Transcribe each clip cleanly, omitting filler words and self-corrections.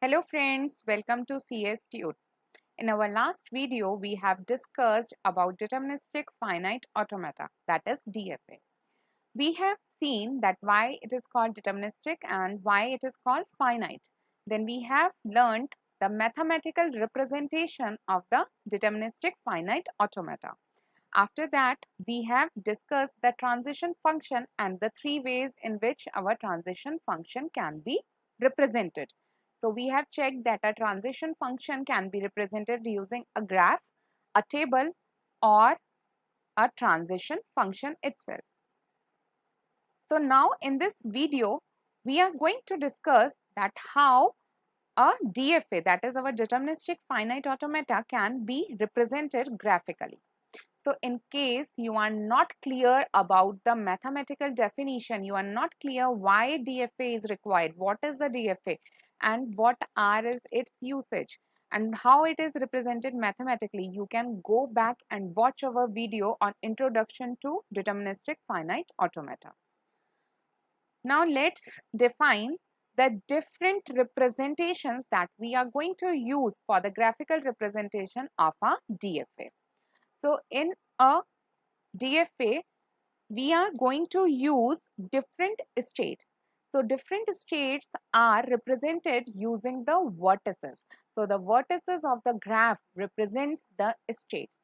Hello friends, welcome to CS Tunes. In our last video, we have discussed about deterministic finite automata, that is DFA. We have seen that why it is called deterministic and why it is called finite. Then we have learned the mathematical representation of the deterministic finite automata. After that, we have discussed the transition function and the three ways in which our transition function can be represented. So we have checked that a transition function can be represented using a graph, a table, or a transition function itself. So now in this video, we are going to discuss that how a DFA, that is our deterministic finite automata, can be represented graphically. So in case you are not clear about the mathematical definition, you are not clear why DFA is required, what is the DFA and what are its usage and how it is represented mathematically, you can go back and watch our video on introduction to deterministic finite automata. Now let's define the different representations that we are going to use for the graphical representation of a DFA. So in a DFA, we are going to use different states. So different states are represented using the vertices. So the vertices of the graph represents the states.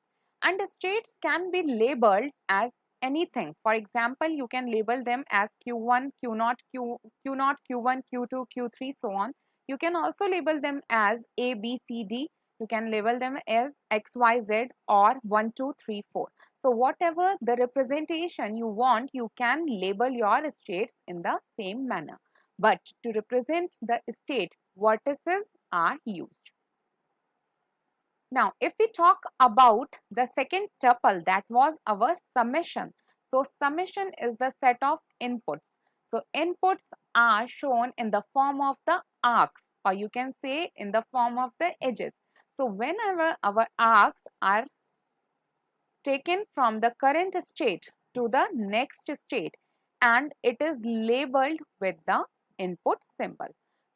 And the states can be labeled as anything. For example, you can label them as Q1, Q0, Q0, Q1, Q2, Q3, so on. You can also label them as A, B, C, D. You can label them as X, Y, Z or 1, 2, 3, 4. So whatever the representation you want, you can label your states in the same manner. But to represent the state, vertices are used. Now, if we talk about the second tuple, that was our summation. So summation is the set of inputs. So inputs are shown in the form of the arcs, or you can say in the form of the edges. So whenever our arcs are taken from the current state to the next state and it is labeled with the input symbol.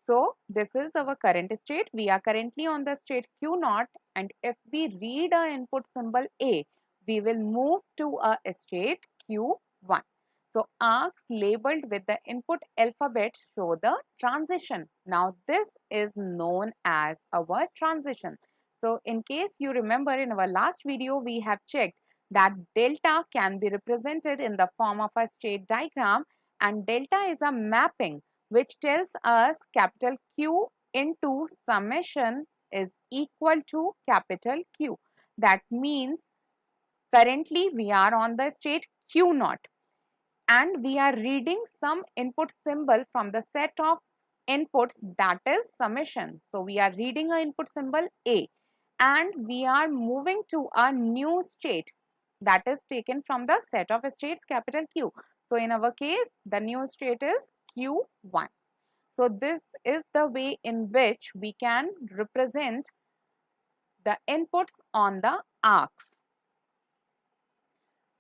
So this is our current state. We are currently on the state Q0 and if we read our input symbol A, we will move to a state Q1. So arcs labeled with the input alphabet show the transition. Now this is known as our transition. So in case you remember in our last video, we have checked that delta can be represented in the form of a state diagram and delta is a mapping which tells us capital Q into summation is equal to capital Q. That means currently we are on the state Q0 and we are reading some input symbol from the set of inputs, that is summation. So we are reading a input symbol A and we are moving to a new state that is taken from the set of states capital Q. So in our case, the new state is Q1. So this is the way in which we can represent the inputs on the arcs.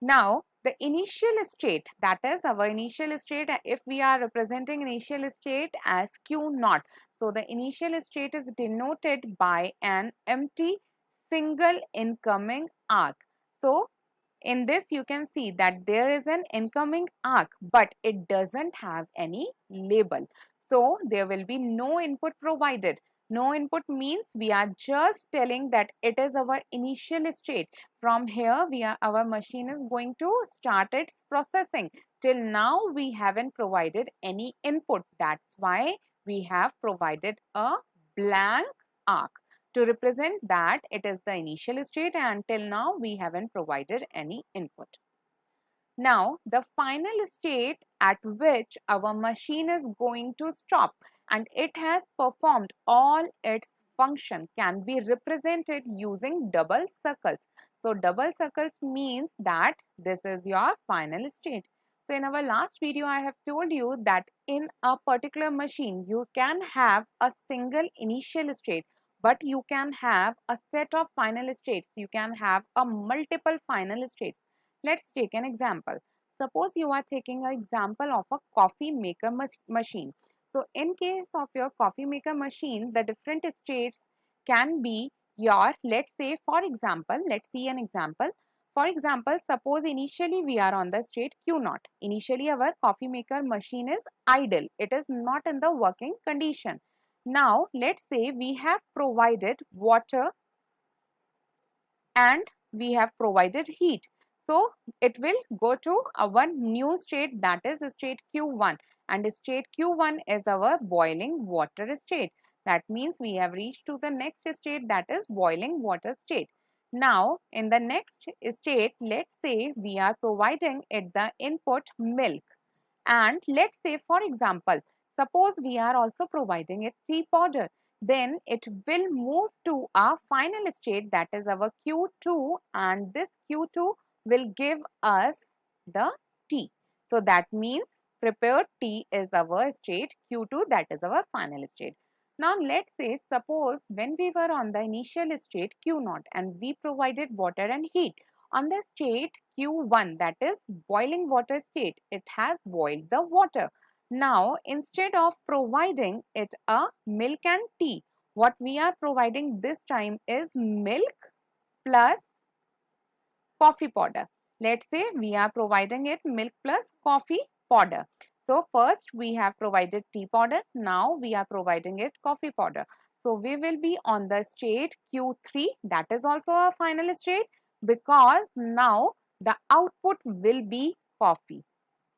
Now, the initial state, that is our initial state, if we are representing initial state as Q0, so the initial state is denoted by an empty single incoming arc. So, in this you can see that there is an incoming arc, but it doesn't have any label. So, there will be no input provided. No input means we are just telling that it is our initial state. From here, our machine is going to start its processing. Till now, we haven't provided any input. That's why we have provided a blank arc to represent that it is the initial state and till now we haven't provided any input. Now, the final state at which our machine is going to stop and it has performed all its function can be represented using double circles. So, double circles means that this is your final state. So, in our last video, I have told you that in a particular machine, you can have a single initial state, but you can have a set of final states. You can have a multiple final states. Let's take an example. Suppose you are taking an example of a coffee maker machine. So in case of your coffee maker machine, the different states can be your, let's say for example, let's see an example. For example, suppose initially we are on the state Q0. Initially our coffee maker machine is idle. It is not in the working condition. Now let's say we have provided water and we have provided heat. So it will go to our new state, that is state Q1, and state Q1 is our boiling water state. That means we have reached to the next state, that is boiling water state. Now in the next state, let's say we are providing it the input milk, and let's say for example, suppose we are also providing it tea powder, then it will move to our final state, that is our Q2, and this Q2 will give us the tea. So that means prepared tea is our state Q2, that is our final state. Now let's say suppose when we were on the initial state Q0 and we provided water and heat, on the state Q1, that is boiling water state, it has boiled the water. Now instead of providing it a milk and tea, what we are providing this time is milk plus coffee powder. Let's say we are providing it milk plus coffee powder. So first we have provided tea powder, now we are providing it coffee powder. So we will be on the state Q3, that is also a final state, because now the output will be coffee.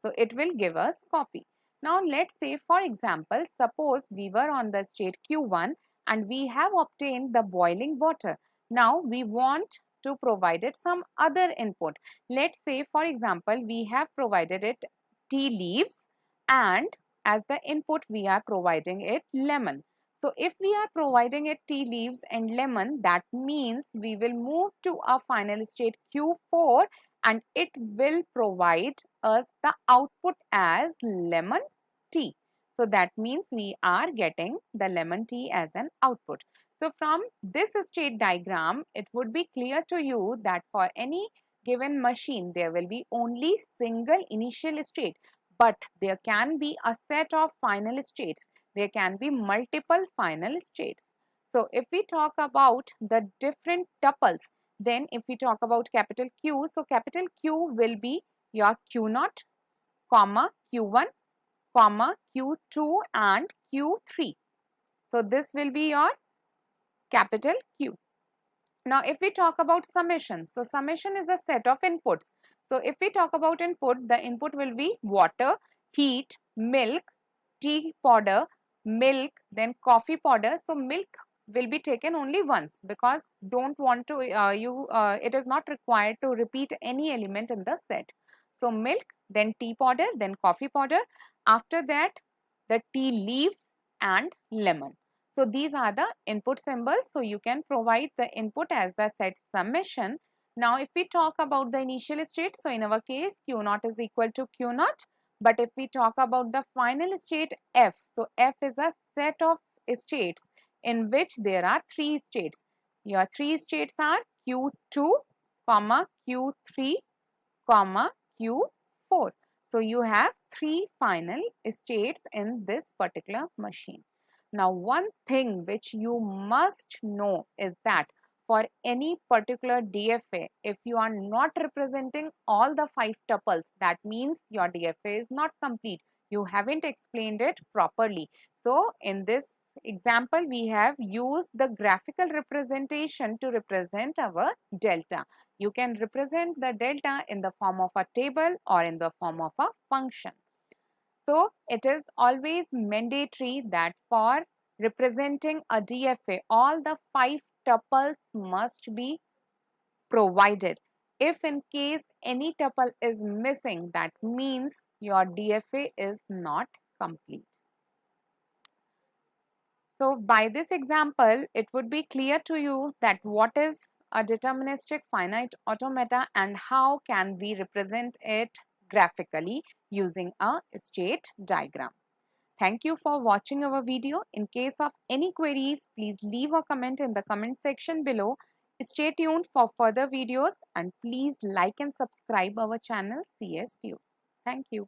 So it will give us coffee. Now let's say for example, suppose we were on the state Q1 and we have obtained the boiling water. Now we want to provide it some other input. Let's say for example, we have provided it tea leaves, and as the input we are providing it lemon. So if we are providing it tea leaves and lemon, that means we will move to our final state Q4 and it will provide us the output as lemon tea. So that means we are getting the lemon tea as an output. So from this state diagram, it would be clear to you that for any given machine, there will be only single initial state, but there can be a set of final states. There can be multiple final states. So if we talk about the different tuples, then if we talk about capital Q, so capital Q will be your Q0, comma, Q1, comma, Q2 and Q3. So this will be your capital Q. Now if we talk about summation, so summation is a set of inputs. So if we talk about input, the input will be water, heat, milk, tea powder, milk, then coffee powder. So milk will be taken only once because don't want to it is not required to repeat any element in the set. So milk, then tea powder, then coffee powder. After that, the tea leaves and lemon. So these are the input symbols. So you can provide the input as the set summation. Now if we talk about the initial state, so in our case Q0 is equal to Q0. But if we talk about the final state F, so F is a set of states in which there are three states. Your three states are Q2, comma, Q3, comma, Q4. So you have three final states in this particular machine. Now one thing which you must know is that for any particular DFA, if you are not representing all the 5 tuples, that means your DFA is not complete. You haven't explained it properly. So in this example, we have used the graphical representation to represent our delta. You can represent the delta in the form of a table or in the form of a function. So it is always mandatory that for representing a DFA, all the 5 tuples must be provided. If in case any tuple is missing, that means your DFA is not complete. So by this example, it would be clear to you that what is a deterministic finite automata and how can we represent it graphically using a state diagram. Thank you for watching our video. In case of any queries, please leave a comment in the comment section below. Stay tuned for further videos and please like and subscribe our channel CS Tube. Thank you.